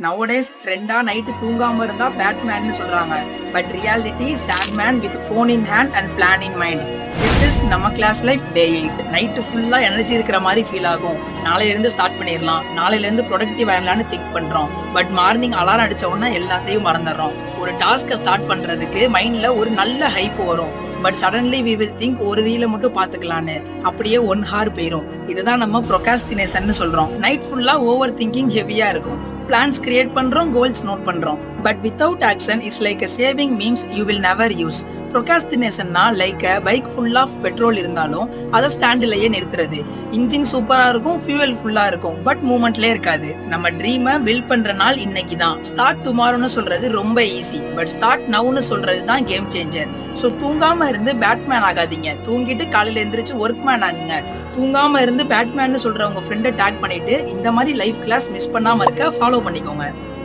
Nowadays ட்ரெண்டா night தூங்காம இருந்தா பேட்மேன்னு சொல்றாங்க. But reality sadman with phone in hand and plan in mind. This is நம்ம கிளாஸ் லைஃப் டே 8. நைட்டு ஃபுல்லா energy இருக்கிற மாதிரி ஃபீல் ஆகும். நாளையில இருந்து ஸ்டார்ட் பண்ணிடலாம், நாளையில இருந்து ப்ரொடக்டிவ் ஆகலான்னு திங்க் பண்றோம். பட் மார்னிங் அலாரம் அடிச்ச உடனே எல்லாத்தையும் மறந்துடுறோம். ஒரு டாஸ்கை ஸ்டார்ட் பண்றதுக்கு மைண்ட்ல ஒரு நல்ல ஹைப் வரும். But suddenly we will think ஒரு ரீல மட்டும் பாத்துக்கலான்னு, அப்படியே 1 hour போயிரும். இதுதான் நம்ம ப்ரொகாஸ்டினேஷன் சொல்றோம். நைட் ஃபுல்லா ஓவர் திங்கிங் ஹெவியா இருக்கும். பிளான்ஸ் கிரியேட் பண்றோம், கோல்ஸ் நோட் பண்றோம். But without action is like a saving memes you will never use. ப்ரொகாஸ்டினேஷன்னா like bike full of petrol இருந்தாலும் அதை ஸ்டாண்டிலேயே நிறுத்துறது. இன்ஜின் சூப்பரா இருக்கும், ஃபியூவல் ஃபுல்லா இருக்கும், பட் மூமெண்ட்லேயே இருக்காது. நம்ம ட்ரீமை பில்ட் பண்ற நாள் இன்னைக்கு தான். ஸ்டார்ட் டுமாரோன்னு சொல்றது ரொம்ப ஈஸி, பட் ஸ்டார்ட் நவுன்னு சொல்றது தான் கேம் சேஞ்சர். ஸோ தூங்காம இருந்து பேட்மேன் ஆகாதீங்க, தூங்கிட்டு காலையில எந்திரிச்சு ஒர்க் மேன் ஆகுங்க. தூங்காம இருந்து பேட்மேன் சொல்ற உங்க ஃப்ரெண்டை டேக் பண்ணிட்டு இந்த மாதிரி லைஃப் கிளாஸ் மிஸ் பண்ணாம இருக்க ஃபாலோ பண்ணிக்கோங்க.